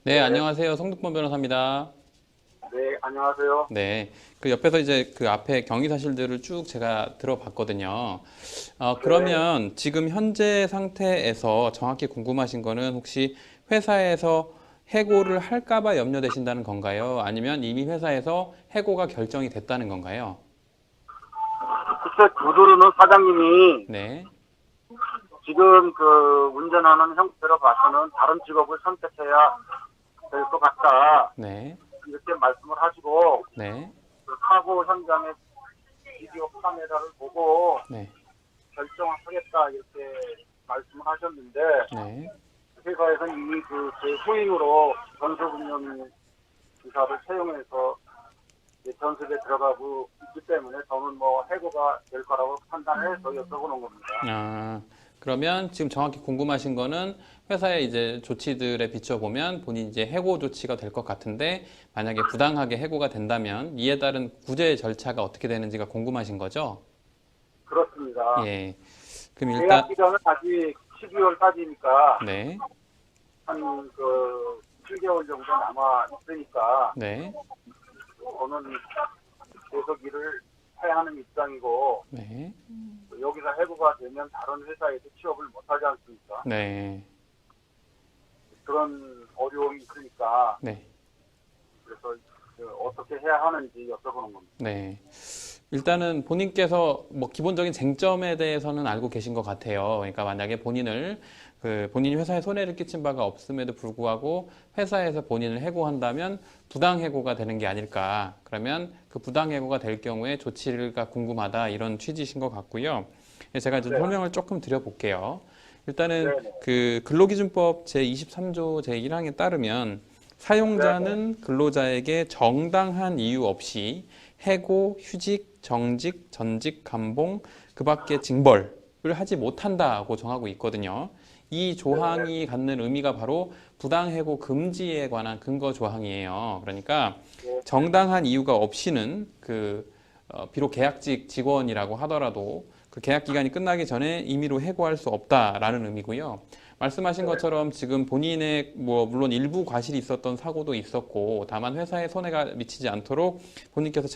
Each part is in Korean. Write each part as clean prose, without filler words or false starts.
네, 네, 안녕하세요. 송득범 변호사입니다. 네, 안녕하세요. 네, 그 옆에서 이제 그 앞에 경위 사실들을 쭉 제가 들어봤거든요. 네, 그러면 지금 현재 상태에서 정확히 궁금하신 거는 혹시 회사에서 해고를 할까 봐 염려되신다는 건가요? 아니면 이미 회사에서 해고가 결정이 됐다는 건가요? 글쎄, 두루루는 사장님이 네, 지금 그 운전하는 형태로 봐서는 다른 직업을 선택해야 될 것 같다. 네, 이렇게 말씀을 하시고, 네, 그 사고 현장의 비디오 카메라를 보고 네, 결정을 하겠다. 이렇게 말씀을 하셨는데, 네. 회사에서는 이미 제 후임으로 전소금융 기사를 채용해서 이제 전습에 들어가고 있기 때문에 저는 뭐 해고가 될 거라고 판단해서 여쭤보는 겁니다. 아, 그러면 지금 정확히 궁금하신 거는 회사의 이제 조치들에 비춰보면 본인 이제 해고 조치가 될 것 같은데 만약에 부당하게 해고가 된다면 이에 따른 구제 절차가 어떻게 되는지가 궁금하신 거죠? 그렇습니다. 예. 그럼 계약 일단, 기간은 아직 12월까지니까 네, 한 7개월 정도 남아 있으니까 네, 저는 계속 일을 해야 하는 입장이고 네, 여기서 해고가 되면 다른 회사에도 취업을 못하지 않습니까? 네, 그런 어려움이 있으니까 네, 그래서 어떻게 해야 하는지 여쭤보는 겁니다. 네. 일단은 본인께서 뭐 기본적인 쟁점에 대해서는 알고 계신 것 같아요. 그러니까 만약에 본인이 회사에 손해를 끼친 바가 없음에도 불구하고 회사에서 본인을 해고한다면 부당 해고가 되는 게 아닐까. 그러면 그 부당 해고가 될 경우에 조치가 궁금하다 이런 취지신 것 같고요. 제가 좀 네, 설명을 조금 드려볼게요. 일단은 네, 네, 그 근로기준법 제23조 제1항에 따르면 네, 네, 사용자는 근로자에게 정당한 이유 없이 해고, 휴직, 정직, 전직, 감봉, 그 밖에 징벌을 하지 못한다고 정하고 있거든요. 이 네, 조항이 갖는 의미가 바로 부당해고 금지에 관한 근거 조항이에요. 그러니까 네, 정당한 이유가 없이는 비록 계약직 직원이라고 하더라도 그 계약 기간이 끝나기 전에 임의로 해고할 수 없다라는 의미고요. 말씀하신 네, 것처럼 지금 본인의 뭐 물론 일부 과실이 있었던 사고도 있었고 다만 회사에 손해가 미치지 않도록 본인께서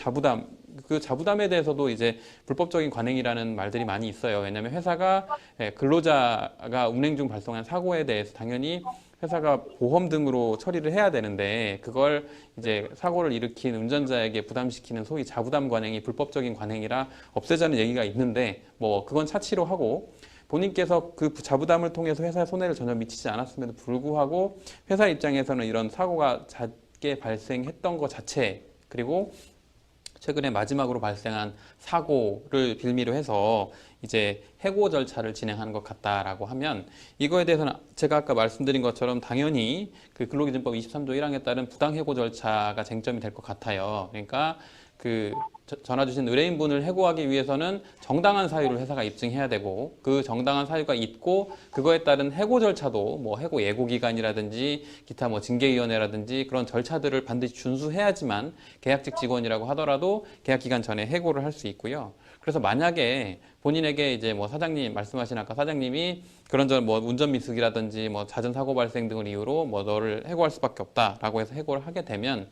그 자부담에 대해서도 이제 불법적인 관행이라는 말들이 많이 있어요. 왜냐하면 회사가 근로자가 운행 중 발생한 사고에 대해서 당연히 회사가 보험 등으로 처리를 해야 되는데 그걸 이제 사고를 일으킨 운전자에게 부담시키는 소위 자부담 관행이 불법적인 관행이라 없애자는 얘기가 있는데 뭐 그건 차치로 하고 본인께서 그 자부담을 통해서 회사에 손해를 전혀 미치지 않았음에도 불구하고 회사 입장에서는 이런 사고가 잦게 발생했던 것 자체 그리고 최근에 마지막으로 발생한 사고를 빌미로 해서 이제 해고 절차를 진행하는 것 같다라고 하면 이거에 대해서는 제가 아까 말씀드린 것처럼 당연히 그 근로기준법 23조 1항에 따른 부당해고 절차가 쟁점이 될 것 같아요. 그러니까 전화 주신 의뢰인분을 해고하기 위해서는 정당한 사유를 회사가 입증해야 되고 그 정당한 사유가 있고 그거에 따른 해고 절차도 뭐 해고 예고 기간이라든지 기타 뭐 징계위원회라든지 그런 절차들을 반드시 준수해야지만 계약직 직원이라고 하더라도 계약 기간 전에 해고를 할 수 있고요. 그래서 만약에 본인에게 이제 뭐 사장님 말씀하신 아까 사장님이 그런저런 뭐 운전 미숙이라든지 뭐 잦은 사고 발생 등을 이유로 뭐 너를 해고할 수밖에 없다라고 해서 해고를 하게 되면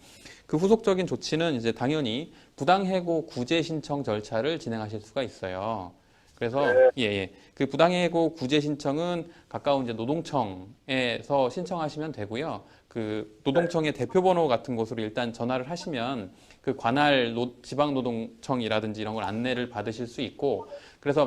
그 후속적인 조치는 이제 당연히 부당해고 구제 신청 절차를 진행하실 수가 있어요. 그래서 네, 그 부당해고 구제 신청은 가까운 이제 노동청에서 신청하시면 되고요. 그 노동청의 대표번호 같은 곳으로 일단 전화를 하시면 그 관할 지방노동청이라든지 이런 걸 안내를 받으실 수 있고 그래서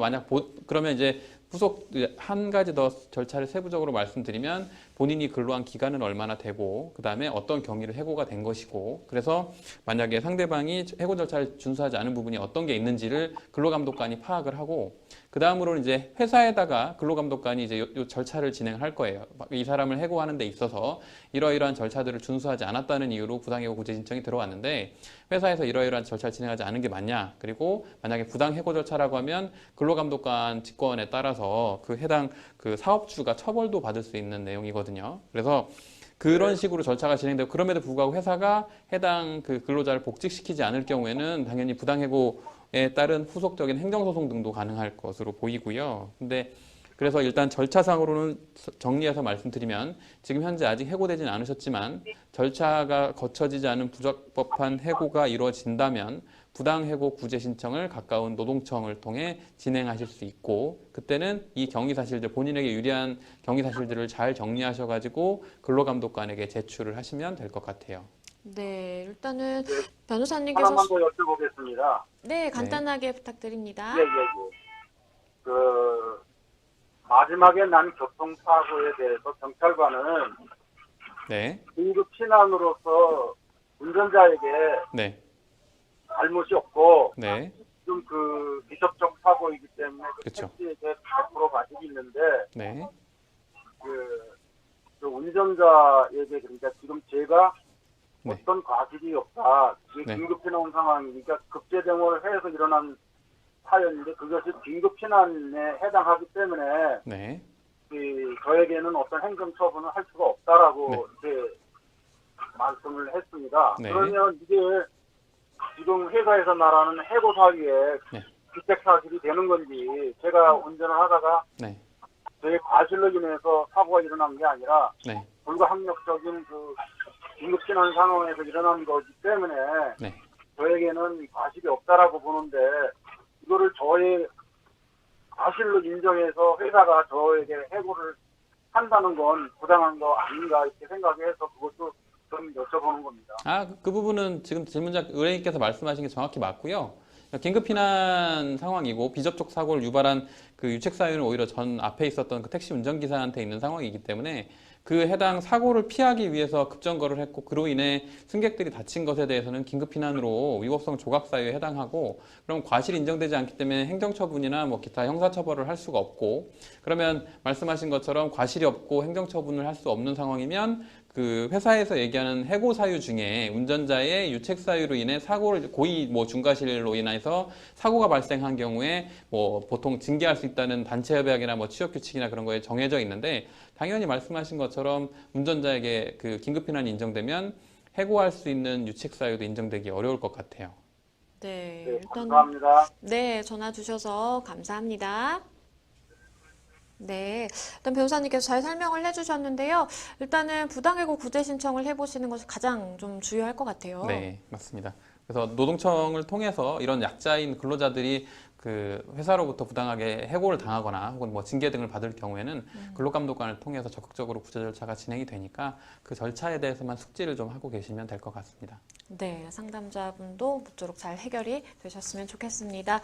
그러면 이제 후속 한 가지 더 절차를 세부적으로 말씀드리면 본인이 근로한 기간은 얼마나 되고 그다음에 어떤 경위를 해고가 된 것이고 그래서 만약에 상대방이 해고 절차를 준수하지 않은 부분이 어떤 게 있는지를 근로감독관이 파악을 하고 그 다음으로는 이제 회사에다가 근로감독관이 이제 요 절차를 진행할 거예요. 이 사람을 해고하는 데 있어서 이러이러한 절차들을 준수하지 않았다는 이유로 부당해고 구제 신청이 들어왔는데 회사에서 이러이러한 절차를 진행하지 않은 게 맞냐? 그리고 만약에 부당해고 절차라고 하면 근로감독관 직권에 따라서 그 해당 그 사업주가 처벌도 받을 수 있는 내용이거든요. 그래서 그런 네. 식으로 절차가 진행되고 그럼에도 불구하고 회사가 해당 그 근로자를 복직시키지 않을 경우에는 당연히 부당해고에 따른 후속적인 행정소송 등도 가능할 것으로 보이고요. 근데 그래서 일단 절차상으로는 정리해서 말씀드리면 지금 현재 아직 해고되진 않으셨지만 절차가 거쳐지지 않은 부적법한 해고가 이루어진다면 부당해고 구제 신청을 가까운 노동청을 통해 진행하실 수 있고 그때는 이 경위사실들 본인에게 유리한 경위사실들을 잘 정리하셔가지고 근로감독관에게 제출을 하시면 될 것 같아요. 네, 일단은 네, 변호사님께서 하나만 더 여쭤보겠습니다. 네, 간단하게 부탁드립니다. 예, 예, 예. 그 마지막에 난 교통사고에 대해서 경찰관은 네, 긴급 피난으로서 운전자에게 네, 잘못이 없고 네, 지금 그 비접촉 사고이기 때문에 그 그쵸. 택시에게 100% 과실이 있는데 네, 그 운전자에게 그러니까 지금 제가 네. 어떤 과실이 없다. 이게 네. 긴급 피난 상황이니까 급제정을 해서 일어난 사연인데 그것이 긴급 피난에 해당하기 때문에 네, 저에게는 어떤 행정처분을 할 수가 없다라고 네. 이렇게 말씀을 했습니다. 네. 그러면 이게 지금 회사에서 말하는 해고 사유에 네. 기책 사실이 되는 건지 제가 운전을 하다가 네, 저의 과실로 인해서 사고가 일어난 게 아니라 네, 불가항력적인 그 긴급 피난 상황에서 일어난 거기 때문에 네. 저에게는 과실이 없다라고 보는데 이거를 저의 과실로 인정해서 회사가 저에게 해고를 한다는 건 부당한 거 아닌가 이렇게 생각해서 그것도 좀 여쭤보는 겁니다. 그 부분은 지금 질문자 의뢰인께서 말씀하신 게 정확히 맞고요. 긴급 피난 상황이고 비접촉 사고를 유발한 그 유책 사유는 오히려 전 앞에 있었던 그 택시 운전기사한테 있는 상황이기 때문에 그 해당 사고를 피하기 위해서 급정거를 했고 그로 인해 승객들이 다친 것에 대해서는 긴급 피난으로 위법성 조각 사유에 해당하고 그럼 과실이 인정되지 않기 때문에 행정처분이나 뭐 기타 형사처벌을 할 수가 없고 그러면 말씀하신 것처럼 과실이 없고 행정처분을 할 수 없는 상황이면 그 회사에서 얘기하는 해고 사유 중에 운전자의 유책 사유로 인해 사고를 고의 뭐 중과실로 인해서 사고가 발생한 경우에 뭐 보통 징계할 수 있다는 단체 협약이나 뭐 취업 규칙이나 그런 거에 정해져 있는데 당연히 말씀하신 것처럼 운전자에게 그 긴급 피난이 인정되면 해고할 수 있는 유책 사유도 인정되기 어려울 것 같아요. 네, 네, 일단 감사합니다. 네, 전화 주셔서 감사합니다. 네, 일단 변호사님께서 잘 설명을 해주셨는데요. 일단은 부당해고 구제 신청을 해보시는 것이 가장 좀 주요할 것 같아요. 네, 맞습니다. 그래서 노동청을 통해서 이런 약자인 근로자들이 그 회사로부터 부당하게 해고를 당하거나 혹은 뭐 징계 등을 받을 경우에는 근로감독관을 통해서 적극적으로 구제 절차가 진행이 되니까 그 절차에 대해서만 숙지를 좀 하고 계시면 될 것 같습니다. 네, 상담자분도 모쪼록 잘 해결이 되셨으면 좋겠습니다.